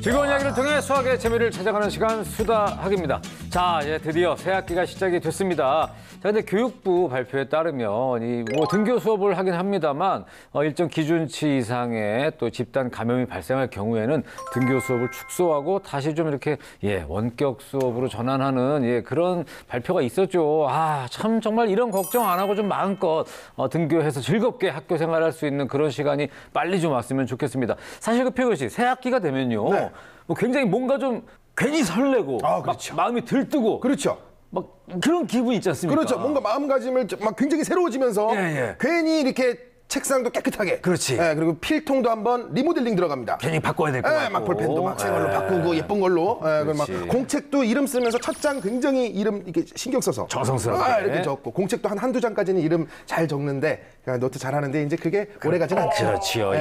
즐거운 이야기를 통해 수학의 재미를 찾아가는 시간 수다학입니다. 자, 이제 드디어 새 학기가 시작이 됐습니다. 자, 근데 교육부 발표에 따르면 등교 수업을 하긴 합니다만 일정 기준치 이상의 또 집단 감염이 발생할 경우에는 등교 수업을 축소하고 다시 좀 이렇게 원격 수업으로 전환하는 그런 발표가 있었죠. 참 정말 이런 걱정 안 하고 좀 마음껏 등교해서 즐겁게 학교 생활할 수 있는 그런 시간이 빨리 좀 왔으면 좋겠습니다. 사실 표근 씨, 새 학기가 되면요. 네. 굉장히 뭔가 좀 괜히 설레고 그렇죠. 막 마음이 들뜨고 그렇죠. 막 그런 기분이 있지 않습니까? 그렇죠. 뭔가 마음가짐을 막 굉장히 새로워지면서 괜히 이렇게 책상도 깨끗하게. 그렇지. 그리고 필통도 한번 리모델링 들어갑니다. 괜히 바꿔야 될 것 같고. 막 볼펜도 막 새 걸로 바꾸고 예쁜 걸로. 막 공책도 이름 쓰면서 첫 장 굉장히 이름 이렇게 신경 써서 정성스럽게 이렇게 적고 공책도 한두 장까지는 이름 잘 적는데 노트 잘하는데 이제 그게 오래 가진 않죠. 그렇지요.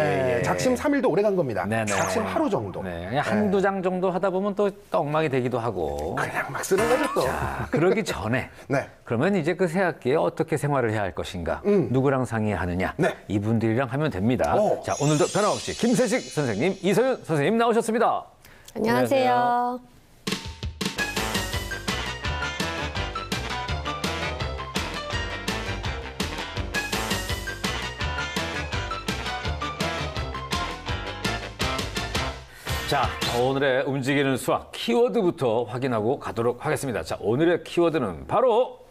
작심 3일도 오래 간 겁니다. 네네. 작심 하루 정도. 그냥 한두 장 정도 하다 보면 또 엉망이 되기도 하고. 그냥 막 쓰는 거죠 또. 자, 그러기 전에 그러면 이제 그 새 학기에 어떻게 생활을 해야 할 것인가? 누구랑 상의하느냐? 이분들이랑 하면 됩니다. 자, 오늘도 변함없이 김세식 선생님, 이서윤 선생님 나오셨습니다. 안녕하세요. 자, 오늘의 움직이는 수학 키워드부터 확인하고 가도록 하겠습니다. 자, 오늘의 키워드는 바로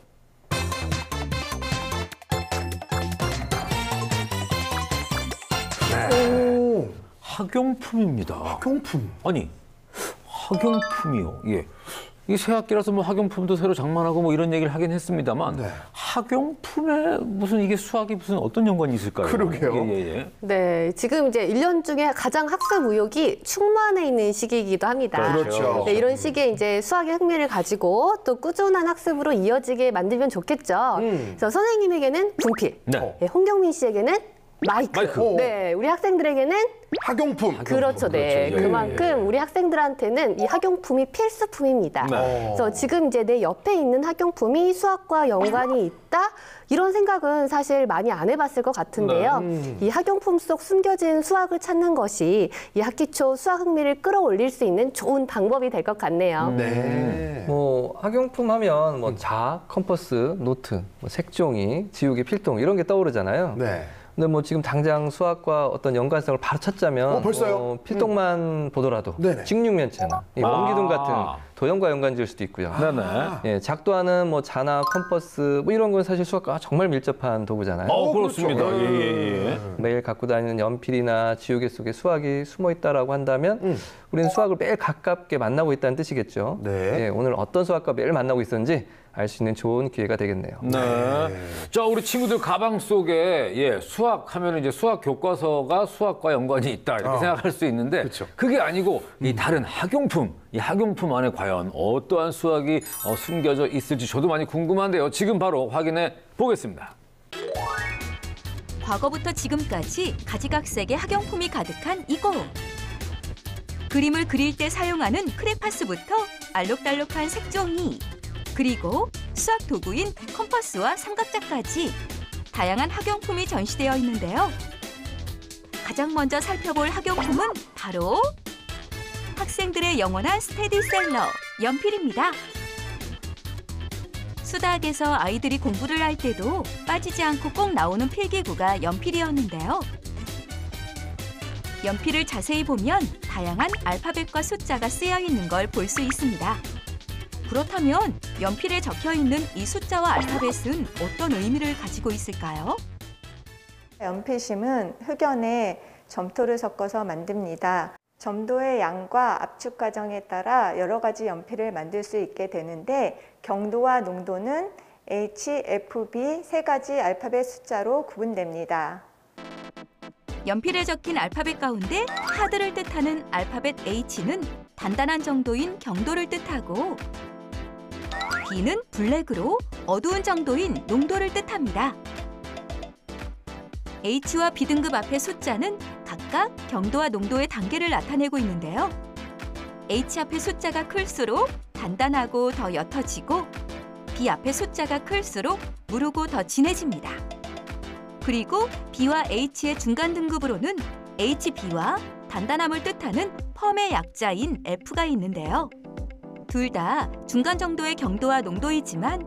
학용품입니다. 학용품. 아니, 학용품이요. 이 새 학기라서 학용품도 새로 장만하고 이런 얘기를 하긴 했습니다만 학용품에 무슨 이게 수학이 무슨 어떤 연관이 있을까요? 그러게요. 네, 지금 이제 1년 중에 가장 학습 의욕이 충만해 있는 시기이기도 합니다. 그렇죠. 네, 이런 시기에 이제 수학의 흥미를 가지고 또 꾸준한 학습으로 이어지게 만들면 좋겠죠. 그래서 선생님에게는 분필, 홍경민 씨에게는 마이크. 네, 우리 학생들에게는 학용품. 그렇죠. 네. 그만큼 우리 학생들한테는 이 학용품이 필수품입니다. 그래서 지금 이제 내 옆에 있는 학용품이 수학과 연관이 있다? 이런 생각은 사실 많이 안 해봤을 것 같은데요. 이 학용품 속 숨겨진 수학을 찾는 것이 이 학기 초 수학 흥미를 끌어올릴 수 있는 좋은 방법이 될 것 같네요. 학용품 하면 자, 컴퍼스, 노트, 색종이, 지우개, 필통 이런 게 떠오르잖아요. 근데 지금 당장 수학과 어떤 연관성을 바로 찾자면 벌써요? 필통만 보더라도 직육면체나 원기둥 같은 도형과 연관 지을 수도 있고요. 작도하는 자나 컴퍼스 이런 건 사실 수학과 정말 밀접한 도구잖아요. 그렇습니다. 매일 갖고 다니는 연필이나 지우개 속에 수학이 숨어 있다라고 한다면 우리는 수학을 매일 가깝게 만나고 있다는 뜻이겠죠. 오늘 어떤 수학과 매일 만나고 있었는지 알 수 있는 좋은 기회가 되겠네요. 자, 우리 친구들 가방 속에 수학하면 이제 수학 교과서가 수학과 연관이 있다 이렇게 생각할 수 있는데 그게 아니고 이 다른 학용품, 이 학용품 안에 과연 어떠한 수학이 숨겨져 있을지 저도 많이 궁금한데요. 지금 바로 확인해 보겠습니다. 과거부터 지금까지 가지각색의 학용품이 가득한 이곳. 그림을 그릴 때 사용하는 크레파스부터 알록달록한 색종이, 그리고 수학 도구인 컴퍼스와 삼각자까지 다양한 학용품이 전시되어 있는데요. 가장 먼저 살펴볼 학용품은 바로 학생들의 영원한 스테디셀러, 연필입니다. 수다학에서 아이들이 공부를 할 때도 빠지지 않고 꼭 나오는 필기구가 연필이었는데요. 연필을 자세히 보면 다양한 알파벳과 숫자가 쓰여 있는 걸 볼 수 있습니다. 그렇다면 연필에 적혀있는 이 숫자와 알파벳은 어떤 의미를 가지고 있을까요? 연필심은 흑연에 점토를 섞어서 만듭니다. 점도의 양과 압축 과정에 따라 여러 가지 연필을 만들 수 있게 되는데 경도와 농도는 H, F, B 세 가지 알파벳 숫자로 구분됩니다. 연필에 적힌 알파벳 가운데 하드를 뜻하는 알파벳 H는 단단한 정도인 경도를 뜻하고 B는 블랙으로 어두운 정도인 농도를 뜻합니다. H와 B등급 앞의 숫자는 각각 경도와 농도의 단계를 나타내고 있는데요. H 앞의 숫자가 클수록 단단하고 더 옅어지고 B 앞의 숫자가 클수록 무르고 더 진해집니다. 그리고 B와 H의 중간 등급으로는 HB와 단단함을 뜻하는 펌의 약자인 F가 있는데요. 둘 다 중간 정도의 경도와 농도이지만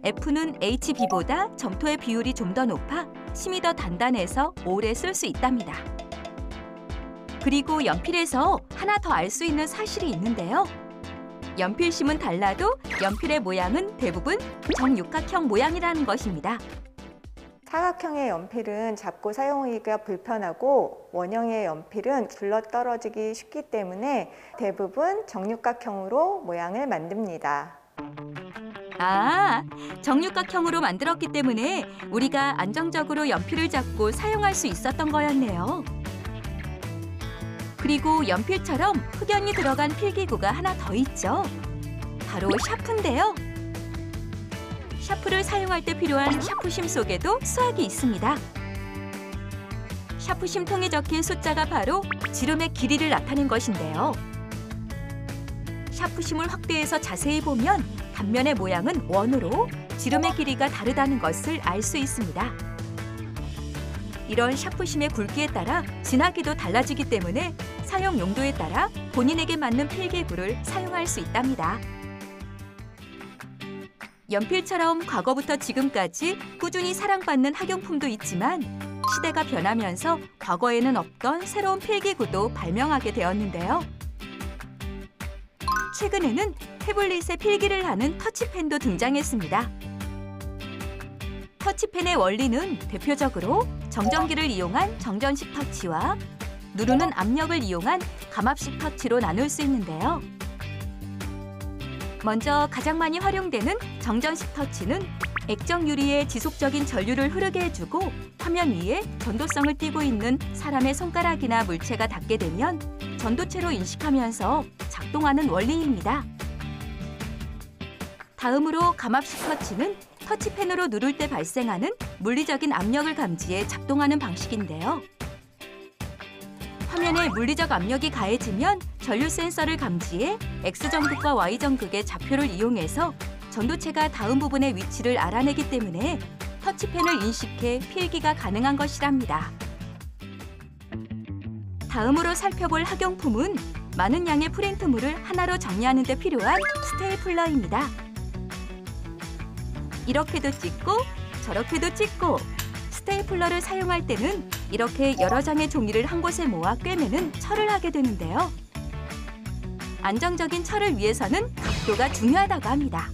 F는 HB보다 점토의 비율이 좀 더 높아 심이 더 단단해서 오래 쓸 수 있답니다. 그리고 연필에서 하나 더 알 수 있는 사실이 있는데요. 연필심은 달라도 연필의 모양은 대부분 정육각형 모양이라는 것입니다. 사각형의 연필은 잡고 사용하기가 불편하고 원형의 연필은 굴러떨어지기 쉽기 때문에 대부분 정육각형으로 모양을 만듭니다. 아, 정육각형으로 만들었기 때문에 우리가 안정적으로 연필을 잡고 사용할 수 있었던 거였네요. 그리고 연필처럼 흑연이 들어간 필기구가 하나 더 있죠. 바로 샤프인데요. 샤프를 사용할 때 필요한 샤프심 속에도 수학이 있습니다. 샤프심통에 적힌 숫자가 바로 지름의 길이를 나타낸 것인데요. 샤프심을 확대해서 자세히 보면 단면의 모양은 원으로 지름의 길이가 다르다는 것을 알 수 있습니다. 이런 샤프심의 굵기에 따라 진하기도 달라지기 때문에 사용 용도에 따라 본인에게 맞는 필기구를 사용할 수 있답니다. 연필처럼 과거부터 지금까지 꾸준히 사랑받는 학용품도 있지만 시대가 변하면서 과거에는 없던 새로운 필기구도 발명하게 되었는데요. 최근에는 태블릿에 필기를 하는 터치펜도 등장했습니다. 터치펜의 원리는 대표적으로 정전기를 이용한 정전식 터치와 누르는 압력을 이용한 감압식 터치로 나눌 수 있는데요. 먼저 가장 많이 활용되는 정전식 터치는 액정 유리에 지속적인 전류를 흐르게 해주고 화면 위에 전도성을 띠고 있는 사람의 손가락이나 물체가 닿게 되면 전도체로 인식하면서 작동하는 원리입니다. 다음으로 감압식 터치는 터치펜으로 누를 때 발생하는 물리적인 압력을 감지해 작동하는 방식인데요. 화면에 물리적 압력이 가해지면 전류 센서를 감지해 X전극과 Y전극의 좌표를 이용해서 전도체가 닿은 부분의 위치를 알아내기 때문에 터치펜을 인식해 필기가 가능한 것이랍니다. 다음으로 살펴볼 학용품은 많은 양의 프린트물을 하나로 정리하는 데 필요한 스테이플러입니다. 이렇게도 찍고 저렇게도 찍고 스테이플러를 사용할 때는 이렇게 여러 장의 종이를 한 곳에 모아 꿰매는 철을 하게 되는데요. 안정적인 철을 위해서는 각도가 중요하다고 합니다.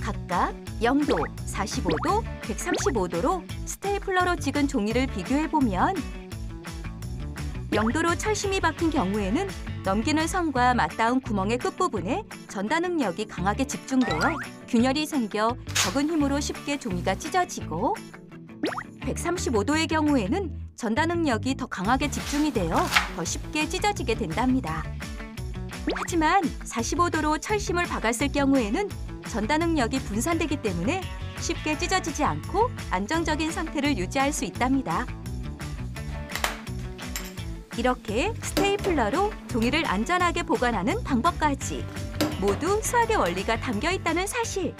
각각 0도, 45도, 135도로 스테이플러로 찍은 종이를 비교해보면 0도로 철심이 박힌 경우에는 넘기는 선과 맞닿은 구멍의 끝부분에 전다 능력이 강하게 집중되어 균열이 생겨 적은 힘으로 쉽게 종이가 찢어지고 135도의 경우에는 전다 능력이 더 강하게 집중이 되어 더 쉽게 찢어지게 된답니다. 하지만 45도로 철심을 박았을 경우에는 전다 능력이 분산되기 때문에 쉽게 찢어지지 않고 안정적인 상태를 유지할 수 있답니다. 이렇게 스테이플러로 종이를 안전하게 보관하는 방법까지 모두 수학의 원리가 담겨 있다는 사실.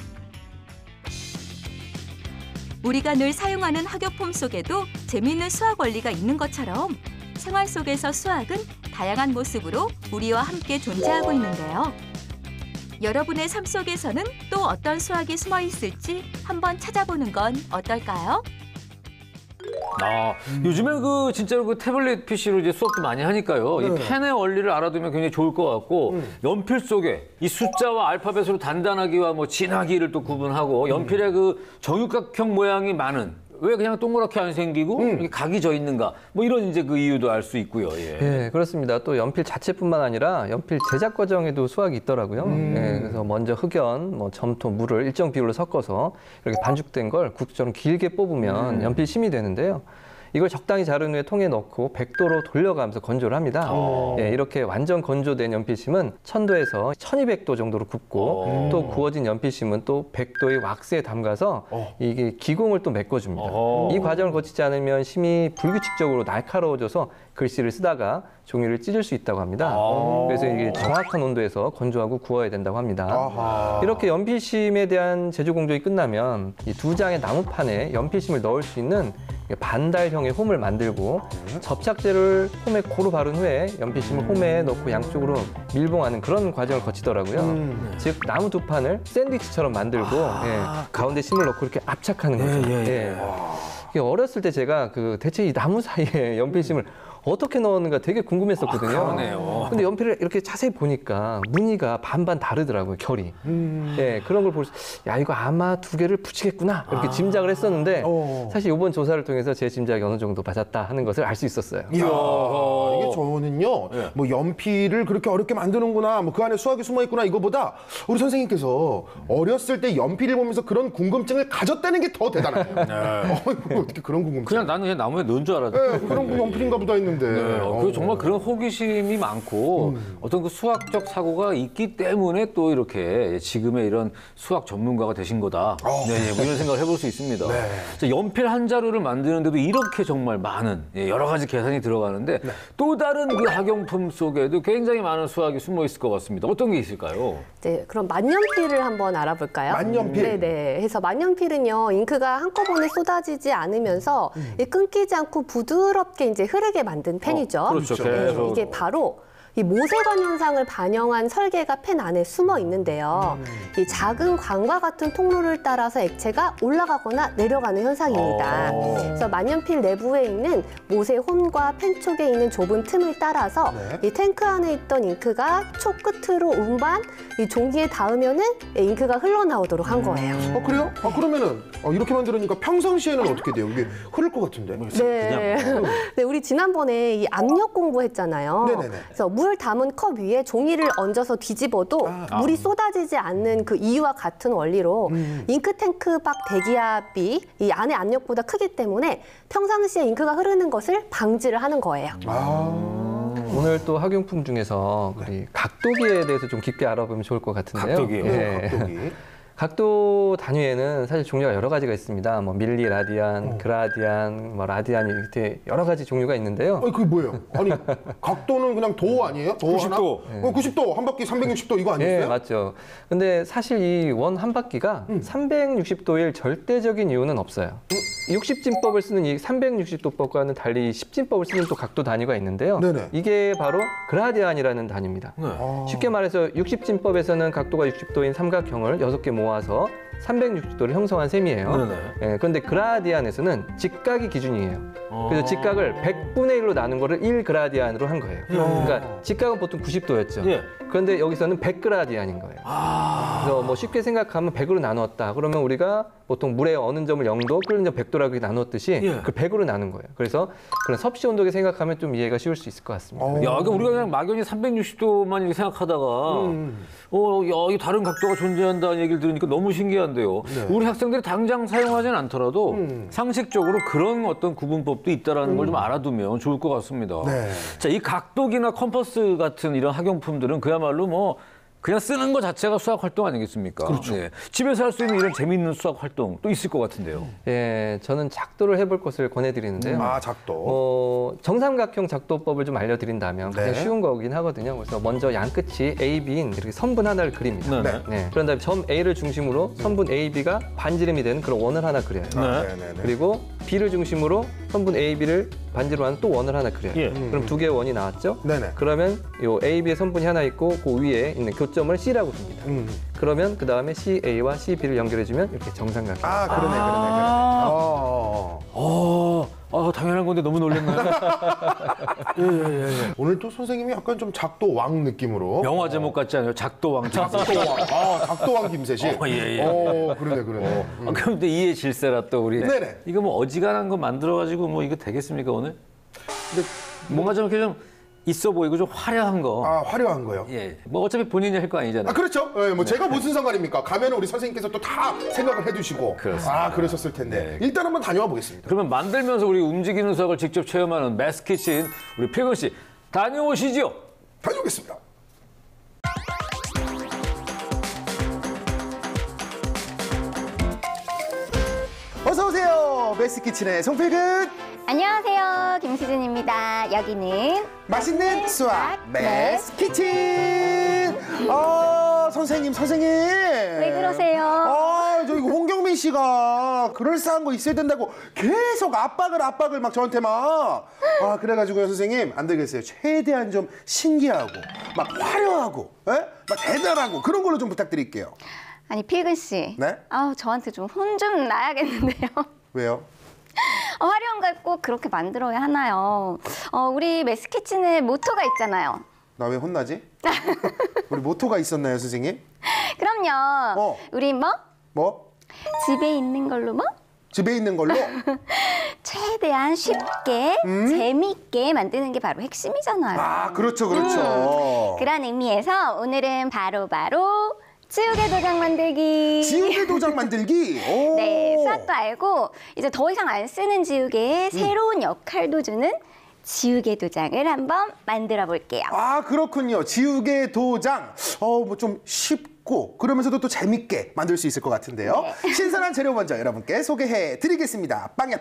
우리가 늘 사용하는 학용품 속에도 재미있는 수학 원리가 있는 것처럼 생활 속에서 수학은 다양한 모습으로 우리와 함께 존재하고 있는데요. 여러분의 삶 속에서는 또 어떤 수학이 숨어 있을지 한번 찾아보는 건 어떨까요? 요즘에 진짜로 태블릿 PC로 이제 수업도 많이 하니까요. 이 펜의 원리를 알아두면 굉장히 좋을 것 같고 연필 속에 이 숫자와 알파벳으로 단단하기와 진하기를 또 구분하고 연필의 정육각형 모양이 많은 왜 그냥 동그랗게 안 생기고 이렇게 각이 져 있는가 이런 이제 그 이유도 알 수 있고요. 예. 네, 그렇습니다. 또 연필 자체뿐만 아니라 연필 제작 과정에도 수학이 있더라고요. 네, 그래서 먼저 흑연, 점토, 물을 일정 비율로 섞어서 이렇게 반죽된 걸 국수처럼 길게 뽑으면 연필 심이 되는데요. 이걸 적당히 자른 후에 통에 넣고 100도로 돌려가면서 건조를 합니다. 예, 이렇게 완전 건조된 연필심은 1000도에서 1200도 정도로 굽고 또 구워진 연필심은 또 100도의 왁스에 담가서 이게 기공을 또 메꿔줍니다. 이 과정을 거치지 않으면 심이 불규칙적으로 날카로워져서 글씨를 쓰다가 종이를 찢을 수 있다고 합니다. 그래서 이게 정확한 온도에서 건조하고 구워야 된다고 합니다. 이렇게 연필심에 대한 제조 공정이 끝나면 이 2장의 나무판에 연필심을 넣을 수 있는 반달형의 홈을 만들고 접착제를 홈에 고루 바른 후에 연필심을 홈에 넣고 양쪽으로 밀봉하는 그런 과정을 거치더라고요. 즉 나무 두 판을 샌드위치처럼 만들고 가운데 심을 넣고 이렇게 압착하는 거죠. 이게 어렸을 때 제가 대체 이 나무 사이에 연필심을 어떻게 넣었는가 되게 궁금했었거든요. 그러네요. 근데 연필을 이렇게 자세히 보니까 무늬가 반반 다르더라고요, 결이. 예, 그런 걸 보면서 야, 이거 아마 두 개를 붙이겠구나 이렇게 짐작을 했었는데 사실 이번 조사를 통해서 제 짐작이 어느 정도 맞았다 하는 것을 알 수 있었어요. 이야, 이게 저는요, 뭐 연필을 그렇게 어렵게 만드는구나, 뭐 그 안에 수학이 숨어 있구나 이거보다 우리 선생님께서 어렸을 때 연필을 보면서 그런 궁금증을 가졌다는 게 더 대단하네요. 어떻게 그런 궁금증? 그냥 나는 그냥 나무에 넣은 줄 알았는데. 네, 그런 연필인가 보다 했는데. 그리고 정말 그런 호기심이 많고 어떤 그 수학적 사고가 있기 때문에 또 이렇게 지금의 이런 수학 전문가가 되신 거다. 네, 뭐 이런 생각을 해볼 수 있습니다. 자, 연필 한 자루를 만드는데도 이렇게 정말 많은 여러 가지 계산이 들어가는데 또 다른 그 학용품 속에도 굉장히 많은 수학이 숨어 있을 것 같습니다. 어떤 게 있을까요? 네, 그럼 만년필을 한번 알아볼까요? 만년필? 네네. 해서 만년필은요, 잉크가 한꺼번에 쏟아지지 않으면서 끊기지 않고 부드럽게 이제 흐르게 만든 펜이죠. 그렇죠. 네, 계속. 이게 바로 이 모세관 현상을 반영한 설계가 펜 안에 숨어 있는데요. 이 작은 관과 같은 통로를 따라서 액체가 올라가거나 내려가는 현상입니다. 그래서 만년필 내부에 있는 모세 홈과 펜 쪽에 있는 좁은 틈을 따라서 이 탱크 안에 있던 잉크가 촉 끝으로 운반 이 종이에 닿으면은 잉크가 흘러나오도록 한 거예요. 그래요? 그러면은 이렇게 만들으니까 평상시에는 어떻게 돼요? 이게 흐를 것 같은데. 네. 네, 우리 지난번에 이 압력 공부했잖아요. 네네네. 그래서 물 담은 컵 위에 종이를 얹어서 뒤집어도 물이 쏟아지지 않는 그 이유와 같은 원리로 잉크탱크 밖 대기압이 이 안의 압력보다 크기 때문에 평상시에 잉크가 흐르는 것을 방지를 하는 거예요. 오늘 또 학용품 중에서 우리 각도기에 대해서 좀 깊게 알아보면 좋을 것 같은데요. 각도기요? 각도기. 각도 단위에는 사실 종류가 여러 가지가 있습니다. 뭐 밀리 라디안, 그라디안, 뭐 라디안 이렇게 여러 가지 종류가 있는데요. 그게 뭐예요? 아니, 각도는 그냥 도 아니에요? 도 90도. 하나? 90도, 한 바퀴 360도 이거 아니었어요? 네, 맞죠. 근데 사실 이 원 한 바퀴가 360도일 절대적인 이유는 없어요. 60진법을 쓰는 이 360도법과는 달리 10진법을 쓰는 또 각도 단위가 있는데요. 네네. 이게 바로 그라디안이라는 단위입니다. 쉽게 말해서 60진법에서는 각도가 60도인 삼각형을 6개 모아서 360도를 형성한 셈이에요. 네네. 예, 그런데 그라디안에서는 직각이 기준이에요. 그래서 직각을 100분의 1로 나눈 거를 1그라디안으로 한 거예요. 그러니까 직각은 보통 90도였죠. 예. 그런데 여기서는 100그라디안인 거예요. 그래서 뭐 쉽게 생각하면 100으로 나누었다. 그러면 우리가 보통 물의 어느 점을 0도, 끓는 점 100도라고 이렇게 나누었듯이 그 100으로 나눈 거예요. 그래서 그런 섭씨 온도계 생각하면 좀 이해가 쉬울 수 있을 것 같습니다. 야, 그러니까 우리가 그냥 막연히 360도만 이렇게 생각하다가 야, 이 다른 각도가 존재한다는 얘기를 들으니까 너무 신기한데요. 우리 학생들이 당장 사용하지는 않더라도 상식적으로 그런 어떤 구분법도 있다라는 걸 좀 알아두면 좋을 것 같습니다. 네. 자, 이 각도기나 컴퍼스 같은 이런 학용품들은 그야말로 뭐 그냥 쓰는 것 자체가 수학 활동 아니겠습니까? 그렇죠. 네. 집에서 할 수 있는 이런 재미있는 수학 활동 또 있을 것 같은데요. 예, 저는 작도를 해볼 것을 권해드리는데요. 작도. 정삼각형 작도법을 좀 알려드린다면 가장 쉬운 거긴 하거든요. 그래서 먼저 양 끝이 A, B인 이렇게 선분 하나를 그립니다. 네. 네. 그런 다음에 점 A를 중심으로 선분 A, B가 반지름이 되는 그런 원을 하나 그려요. 네네네. 그리고 B를 중심으로 선분 A, B를 반지로 하는 또 원을 하나 그려요. 예. 그럼 두 개의 원이 나왔죠? 네네. 그러면 요 A, B의 선분이 하나 있고 그 위에 있는 교점을 C라고 봅니다. 그러면 그 다음에 CA와 CB를 연결해주면 이렇게 정삼각형. 그러네. 당연한 건데 너무 놀랐나요? 예. 오늘 또 선생님이 약간 좀 작도왕 느낌으로. 영화 제목 같지 않아요? 작도왕. 작도왕 김세식. 그러네. 그럼 또 이해 질세라 또 우리. 네네. 이거 뭐 어지간한 거 만들어가지고 뭐 이거 되겠습니까 오늘? 근데 뭔가 좀 이렇게 좀 있어 보이고 좀 화려한 거. 화려한 거요? 예. 뭐 어차피 본인이 할 거 아니잖아요. 그렇죠. 예, 뭐 제가 무슨 상관입니까? 가면은 우리 선생님께서 또 다 생각을 해두시고. 그렇습니다. 그러셨을 텐데. 네. 일단 한번 다녀와 보겠습니다. 그러면 만들면서 우리 움직이는 수학을 직접 체험하는 매스키친 우리 필근 씨 다녀오시죠. 다녀오겠습니다. 어서 오세요. 매스키친의 송필근. 안녕하세요. 김수진입니다. 여기는 맛있는 수학 네. 매스키친. 선생님. 왜 그러세요? 저기 홍경민 씨가 그럴싸한 거 있어야 된다고 계속 압박을 막 저한테 막. 그래가지고요, 선생님. 안 되겠어요. 최대한 좀 신기하고, 막 화려하고, 막 대단하고 그런 걸로 좀 부탁드릴게요. 아니, 필근 씨. 네? 저한테 좀 혼 좀 나야겠는데요. 왜요? 화려한 걸 꼭 그렇게 만들어야 하나요? 우리 메스키친의 모토가 있잖아요. 나 왜 혼나지? 우리 모토가 있었나요, 선생님? 그럼요. 우리 뭐? 집에 있는 걸로 집에 있는 걸로? 최대한 쉽게 재미있게 만드는 게 바로 핵심이잖아요. 그렇죠. 그런 의미에서 오늘은 바로 지우개 도장 만들기. 지우개 도장 만들기? 오. 네, 수학도 알고 이제 더 이상 안 쓰는 지우개에 새로운 역할도 주는 지우개 도장을 한번 만들어 볼게요. 그렇군요. 지우개 도장. 뭐 좀 쉽고 그러면서도 또 재밌게 만들 수 있을 것 같은데요. 네. 신선한 재료 먼저 여러분께 소개해 드리겠습니다. 빵야.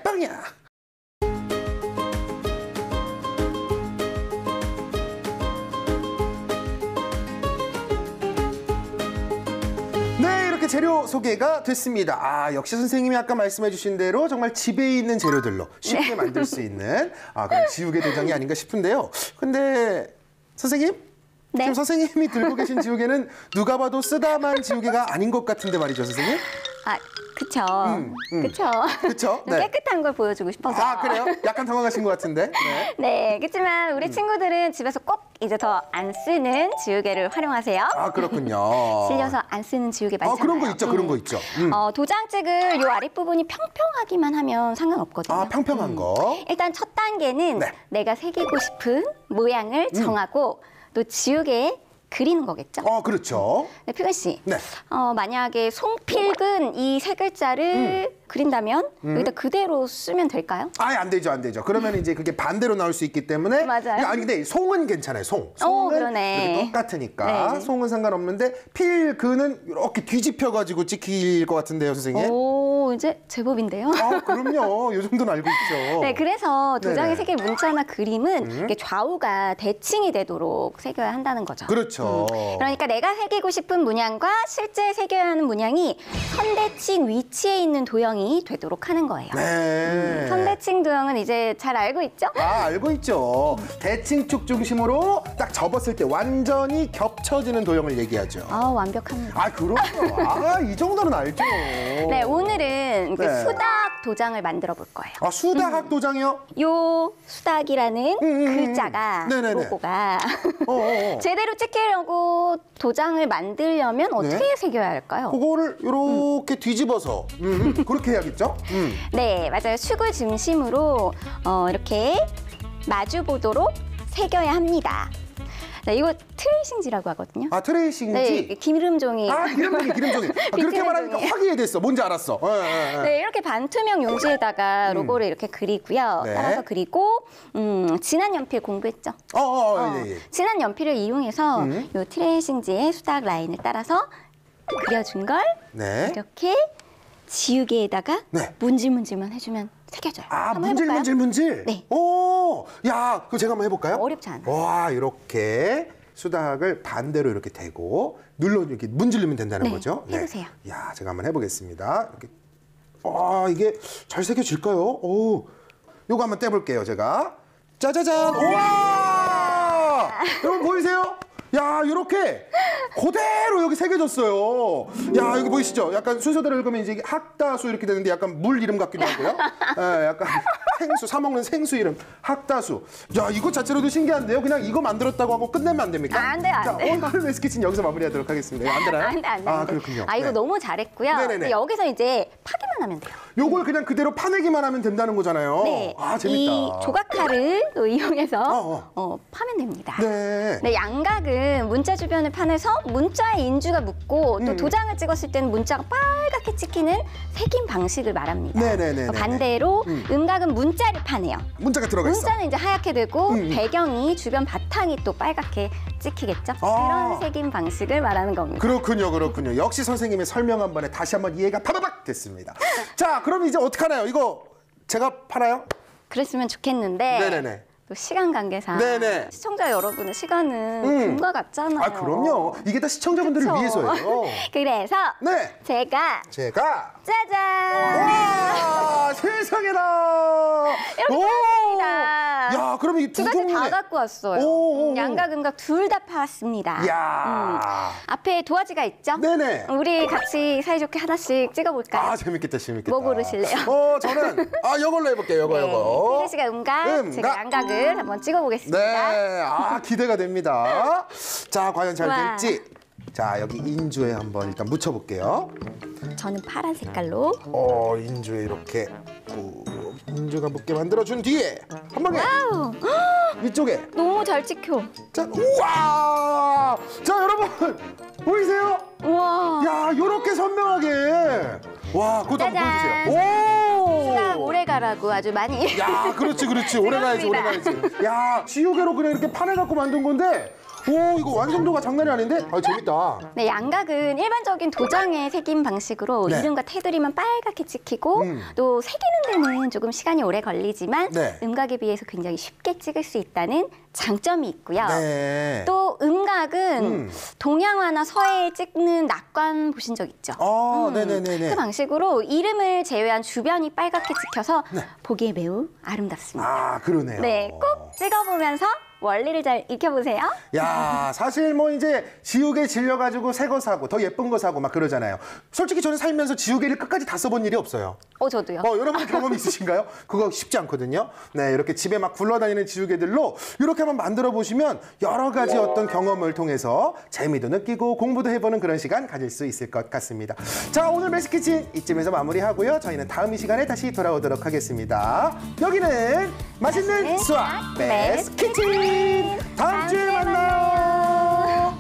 네, 이렇게 재료 소개가 됐습니다. 역시 선생님이 아까 말씀해 주신 대로 정말 집에 있는 재료들로 쉽게 만들 수 있는 그런 지우개 도장이 아닌가 싶은데요. 근데 선생님? 네. 지금 선생님이 들고 계신 지우개는 누가 봐도 쓰다만 지우개가 아닌 것 같은데 말이죠, 선생님? 그쵸. 그쵸? 좀 깨끗한 걸 보여주고 싶어서. 그래요? 약간 당황하신 것 같은데? 네, 그렇지만 우리 친구들은 집에서 꼭 이제 더 안 쓰는 지우개를 활용하세요. 그렇군요. 실려서 안 쓰는 지우개 많잖아요. 그런 거 있죠. 도장찍을 요 아랫부분이 평평하기만 하면 상관없거든요. 평평한 거. 일단 첫 단계는 네. 내가 새기고 싶은 모양을 정하고 또 지우개에 그리는 거겠죠? 그렇죠. 네, 필근 씨. 네. 만약에 송필근 이 세 글자를 그린다면 여기다 그대로 쓰면 될까요? 안 되죠. 그러면 이제 그게 반대로 나올 수 있기 때문에. 맞아요. 근데 송은 괜찮아요. 송은 그러네. 이렇게 똑같으니까. 네. 송은 상관없는데 필근은 이렇게 뒤집혀가지고 찍힐 것 같은데요, 선생님? 이제 제법인데요. 그럼요. 이 정도는 알고 있죠. 네, 그래서 도장에 네네. 새길 문자나 그림은 이게 좌우가 대칭이 되도록 새겨야 한다는 거죠. 그렇죠. 그러니까 내가 새기고 싶은 문양과 실제 새겨야 하는 문양이 선대칭 위치에 있는 도형이 되도록 하는 거예요. 네. 선대칭 도형은 이제 잘 알고 있죠? 알고 있죠. 대칭축 중심으로 딱 접었을 때 완전히 겹쳐지는 도형을 얘기하죠. 완벽합니다. 그럼요. 이 정도는 알죠. 네, 오늘은 그 네. 수닥 도장을 만들어 볼 거예요. 수닥학 도장이요? 요 수닥이라는 글자가, 네네네. 로고가 어어어. 제대로 찍히려고 도장을 만들려면 어떻게 새겨야 할까요? 그거를 이렇게 뒤집어서 그렇게 해야겠죠? 네, 맞아요. 축을 중심으로 이렇게 마주 보도록 새겨야 합니다. 네, 이거 트레이싱지라고 하거든요. 트레이싱지? 네, 기름종이. 기름종이. 그렇게 말하니까 확 이해됐어. 뭔지 알았어. 네, 이렇게 반투명 용지에다가 로고를 이렇게 그리고요. 네. 따라서 그리고 진한 연필 공부했죠. 예. 진한 연필을 이용해서 요 트레이싱지의 수닥 라인을 따라서 그려준 걸 네. 이렇게 지우개에다가 네. 문질문질만 해주면 새겨져요. 한번 해볼까요? 문질. 네. 그거 제가 한번 해볼까요? 어렵지 않아요. 와, 이렇게 수닥을 반대로 이렇게 대고 이렇게 문지르면 된다는 네, 거죠? 해보세요. 제가 한번 해보겠습니다. 이렇게. 이게 잘 새겨질까요? 요거 한번 떼볼게요, 제가. 짜자잔! 우와! 여러분 보이세요? 이렇게 그대로 여기 새겨졌어요. 여기 보이시죠? 약간 순서대로 읽으면 이제 학다수 이렇게 되는데 약간 물 이름 같기도 하고요. 약간 생수, 사먹는 생수 이름, 학다수. 이거 자체로도 신기한데요. 그냥 이거 만들었다고 하고 끝내면 안 됩니까? 안 돼요, 안 돼요. 오늘 메스키친 여기서 마무리하도록 하겠습니다. 안 되나요? 안 돼. 그렇군요. 이거 네. 너무 잘했고요. 네네네. 근데 여기서 이제 파기만 하면 돼요. 요걸 그냥 그대로 파내기만 하면 된다는 거잖아요. 네. 재밌다. 이 조각칼을 또 이용해서 파면 됩니다. 네. 네, 양각은 문자 주변을 파내서 문자에 인주가 묻고 또 도장을 찍었을 때는 문자가 빨갛게 찍히는 새김 방식을 말합니다. 네네네. 반대로 음각은 문자를 파내요. 문자가 들어가 있어. 문자는 이제 하얗게 되고 배경이 주변 바탕이 또 빨갛게 찍히겠죠. 그런 새김 방식을 말하는 겁니다. 그렇군요. 역시 선생님의 설명 한 번에 다시 한번 이해가 파바박 됐습니다. 자, 그럼 이제 어떡하나요? 이거 제가 팔아요? 그랬으면 좋겠는데 네네네. 또 시간 관계상 네네. 시청자 여러분의 시간은 금과 같잖아요. 아, 그럼요. 이게 다 시청자분들을 그쵸? 위해서예요. 그래서 네. 제가 제가 짜잔! 와, 세상에나. 있습니다. 야, 그러면 이 두 두 가지 다 종류의 갖고 왔어요. 오. 양각, 음각 둘 다 파왔습니다. 야. 앞에 도화지가 있죠? 네네. 우리 같이 사이좋게 하나씩 찍어볼까요? 아, 재밌겠다, 재밌겠다. 뭐 고르실래요? 저는 요걸로 해볼게요. 요거. 혜리 씨가 음각, 제가 양각을 한번 찍어보겠습니다. 네, 기대가 됩니다. 자, 과연 잘 와. 될지. 자, 여기 인주에 한번 일단 묻혀볼게요. 저는 파란 색깔로. 인주에 이렇게 인주가 붙게 만들어준 뒤에 한 방에 와우, 이쪽에 너무 잘 찍혀. 자, 우와! 자, 여러분 보이세요? 우와. 야, 요렇게 선명하게. 와, 그것도 한번 짜잔. 보여주세요. 수학 오래 가라고 아주 많이. 야, 그렇지. 오래 가야지. 야, 지우개로 그냥 이렇게 파내갖고 만든 건데, 이거 완성도가 장난이 아닌데? 재밌다. 네, 양각은 일반적인 도장의 새김 방식으로 네. 이름과 테두리만 빨갛게 찍히고 또 새기는 데는 조금 시간이 오래 걸리지만 네. 음각에 비해서 굉장히 쉽게 찍을 수 있다는 장점이 있고요. 네. 또 음각은 동양화나 서해에 찍는 낙관 보신 적 있죠? 네네네네. 그 방식으로 이름을 제외한 주변이 빨갛게 찍혀서 보기에 매우 아름답습니다. 그러네요. 네, 꼭 찍어보면서 원리를 잘 익혀보세요. 야, 사실 뭐 이제 지우개 질려가지고 새 거 사고 더 예쁜 거 사고 막 그러잖아요. 솔직히 저는 살면서 지우개를 끝까지 다 써본 일이 없어요. 저도요. 여러분 경험 있으신가요? 그거 쉽지 않거든요. 네, 이렇게 집에 막 굴러다니는 지우개들로 이렇게 한번 만들어 보시면 여러 가지 어떤 경험을 통해서 재미도 느끼고 공부도 해보는 그런 시간 가질 수 있을 것 같습니다. 자, 오늘 메스키친 이쯤에서 마무리하고요. 저희는 다음 이 시간에 다시 돌아오도록 하겠습니다. 여기는 맛있는 수학 메스키친. 다음 주에 만나요.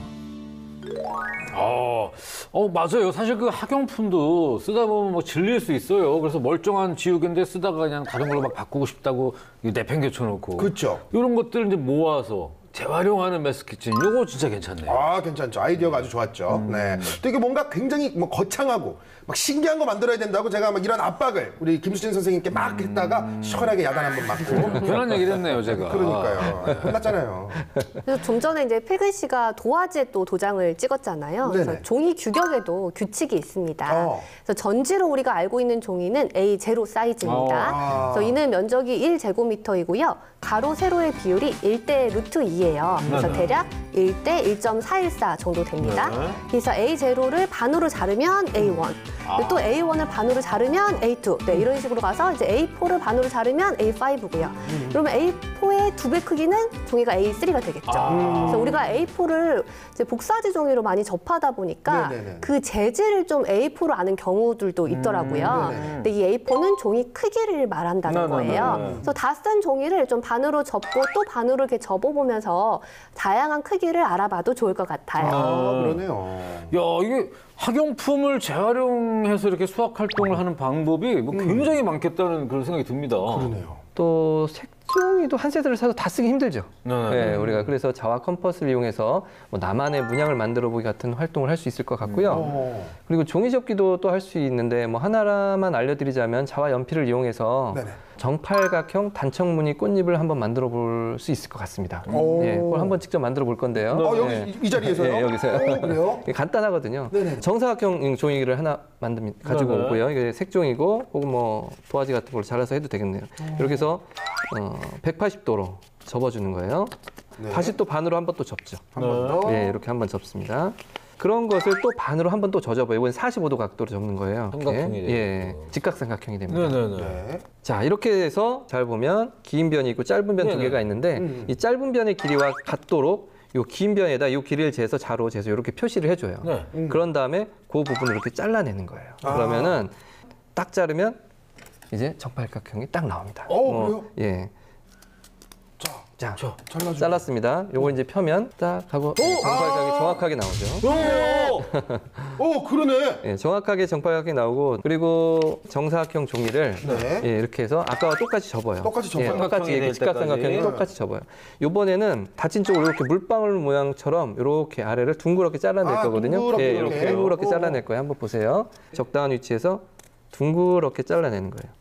맞아요. 사실 그 학용품도 쓰다 보면 뭐 질릴 수 있어요. 그래서 멀쩡한 지우개인데 쓰다가 그냥 다른 걸로 막 바꾸고 싶다고 내팽개쳐 놓고. 그렇죠. 이런 것들을 이제 모아서 재활용하는 메스키친. 요거 진짜 괜찮네요. 괜찮죠. 아이디어가 아주 좋았죠. 네. 또 이게 뭔가 굉장히 뭐 거창하고 막 신기한 거 만들어야 된다고 제가 막 이런 압박을 우리 김수진 선생님께 막 했다가 시원하게 야단 한번 맞고. 편한 얘기를 했네요, 제가. 그러니까요. 혼났잖아요. 그래서 좀 전에 이제 필근 씨가 도화지에 또 도장을 찍었잖아요. 네네. 그래서 종이 규격에도 규칙이 있습니다. 그래서 전지로 우리가 알고 있는 종이는 A0 사이즈입니다. 그래서 이는 면적이 1제곱미터이고요. 가로, 세로의 비율이 1대 루트 2예요. 그래서 대략 1대 1.414 정도 됩니다. 그래서 A0를 반으로 자르면 A1, 그리고 또 A1을 반으로 자르면 A2, 네, 이런 식으로 가서 이제 A4를 반으로 자르면 A5고요. 그러면 A4의 2배 크기는 종이가 A3가 되겠죠. 그래서 우리가 A4를 이제 복사지 종이로 많이 접하다 보니까 그 재질을 좀 A4로 아는 경우들도 있더라고요. 근데 이 A4는 종이 크기를 말한다는 거예요. 그래서 다 쓴 종이를 좀 반으로 접고 또 반으로 이렇게 접어보면서 다양한 크기를 알아봐도 좋을 것 같아요. 그러네요. 야, 이게 학용품을 재활용해서 이렇게 수학 활동을 하는 방법이 뭐 굉장히 많겠다는 그런 생각이 듭니다. 그러네요. 또 색종이도 한 세트를 사서 다 쓰기 힘들죠. 네. 우리가 그래서 자화 컴퍼스를 이용해서 뭐 나만의 문양을 만들어 보기 같은 활동을 할 수 있을 것 같고요. 그리고 종이 접기도 또 할 수 있는데 뭐 하나만 알려드리자면 자화 연필을 이용해서 정팔각형 단청무늬 꽃잎을 한번 만들어 볼 수 있을 것 같습니다. 그걸 한번 직접 만들어 볼 건데요. 여기 이 자리에서요? 네, 여기서요. 그래요? 간단하거든요. 네네. 정사각형 종이를 하나 가지고 네네. 오고요. 이게 색종이고 혹은 뭐 도화지 같은 걸로 잘라서 해도 되겠네요. 이렇게 해서 180도로 접어주는 거예요. 다시 또 반으로 한 번 또 접죠. 한 번 더. 네, 이렇게 한 번 접습니다. 그런 것을 또 반으로 한 번 또 져접어요. 이건 45도 각도로 접는 거예요. 이렇게. 삼각형이 되죠. 예, 직각삼각형이 됩니다. 네네네. 네. 자, 이렇게 해서 잘 보면 긴 변이 있고 짧은 변 두 네네. 개가 있는데 이 짧은 변의 길이와 같도록 요 긴 변에다 이 길이를 재서 자로 재서 이렇게 표시를 해줘요. 네. 그런 다음에 그 부분을 이렇게 잘라내는 거예요. 그러면은 딱 자르면 이제 정팔각형이 딱 나옵니다. 그래요? 예. 자, 잘라주고. 잘랐습니다. 요거 이제 펴면 딱 하고 정팔각이 정확하게 나오죠. 그러네. 예, 정확하게 정팔각이 나오고 그리고 정사각형 종이를 예, 이렇게 해서 아까와 똑같이 접어요. 똑같이 접어요. 예, 똑같이 될 직각삼각형이 때까지. 똑같이 접어요. 이번에는 닫힌 쪽으로 이렇게 물방울 모양처럼 이렇게 아래를 둥그렇게 잘라낼 거거든요. 둥그렇게 예, 이렇게. 이렇게 둥그렇게 잘라낼 거예요. 한번 보세요. 적당한 위치에서 둥그렇게 잘라내는 거예요.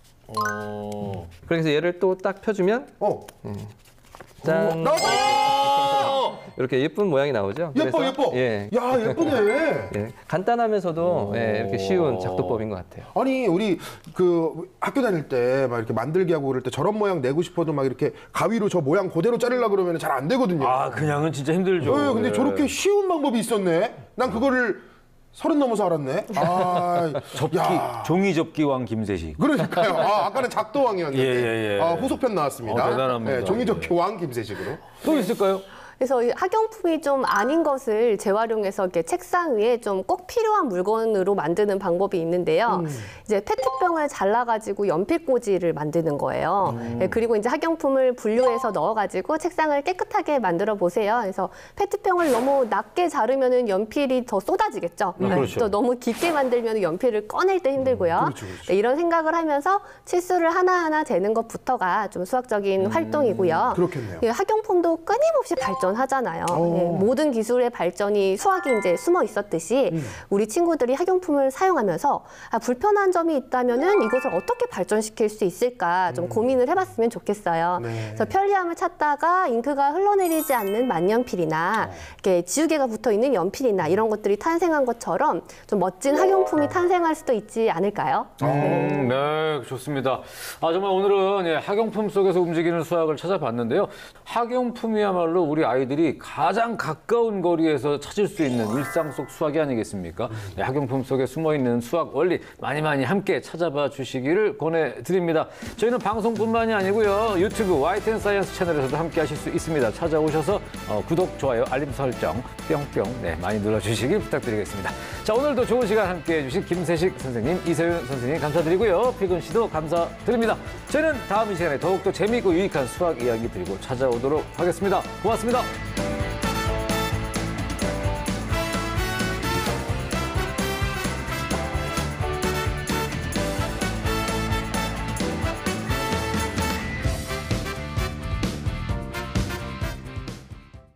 그래서 얘를 또 딱 펴주면 짠. 나왔다! 이렇게 예쁜 모양이 나오죠. 예뻐, 그래서, 예뻐. 예. 야, 예쁘네. 예, 간단하면서도 예, 이렇게 쉬운 작도법인 것 같아요. 아니, 우리 그 학교 다닐 때 막 이렇게 만들기 하고 그럴 때 저런 모양 내고 싶어도 막 이렇게 가위로 저 모양 그대로 자르려고 그러면 잘 안 되거든요. 아, 그냥은 진짜 힘들죠. 네, 근데 저렇게 쉬운 방법이 있었네. 난 그거를 30 넘어서 알았네. 아, 접기, 야. 종이 접기왕 김세식. 그러니까요. 아, 아까는 작도왕이었는데. 예. 아, 후속편 나왔습니다. 대단합니다. 네, 종이접기왕 김세식으로. 또 있을까요? 그래서 이 학용품이 좀 아닌 것을 재활용해서 이렇게 책상 위에 좀 꼭 필요한 물건으로 만드는 방법이 있는데요. 이제 페트병을 잘라가지고 연필꽂이를 만드는 거예요. 네, 그리고 이제 학용품을 분류해서 넣어가지고 책상을 깨끗하게 만들어 보세요. 그래서 페트병을 너무 낮게 자르면은 연필이 더 쏟아지겠죠. 그렇죠. 또 너무 깊게 만들면 연필을 꺼낼 때 힘들고요. 그렇죠. 네, 이런 생각을 하면서 치수를 하나하나 재는 것부터가 좀 수학적인 활동이고요. 그렇겠네요. 예, 학용품도 끊임없이 발전하잖아요. 예, 모든 기술의 발전이 수학이 이제 숨어 있었듯이 우리 친구들이 학용품을 사용하면서 불편한 점이 있다면은 이것을 어떻게 발전시킬 수 있을까 좀 고민을 해봤으면 좋겠어요. 네. 그래서 편리함을 찾다가 잉크가 흘러내리지 않는 만년필이나 이렇게 지우개가 붙어 있는 연필이나 이런 것들이 탄생한 것처럼 좀 멋진 학용품이 탄생할 수도 있지 않을까요? 네, 좋습니다. 아, 정말 오늘은 예, 학용품 속에서 움직이는 수학을 찾아봤는데요. 학용품이야말로 우리 아이들이 가장 가까운 거리에서 찾을 수 있는 일상 속 수학이 아니겠습니까? 예, 학용품 속에 숨어있는 수학 원리 많이 함께 찾아봐 주시기를 권해드립니다. 저희는 방송뿐만이 아니고요. 유튜브 YTN 채널에서도 함께 하실 수 있습니다. 찾아오셔서 구독, 좋아요, 알림 설정 뿅뿅 네, 많이 눌러주시길 부탁드리겠습니다. 자, 오늘도 좋은 시간 함께 해주신 김세식 선생님, 이세윤 선생님 감사드리고요. 피근 씨도 감사드립니다. 저희는 다음 이 시간에 더욱더 재미있고 유익한 수학 이야기 들고 찾아오도록 하겠습니다. 고맙습니다.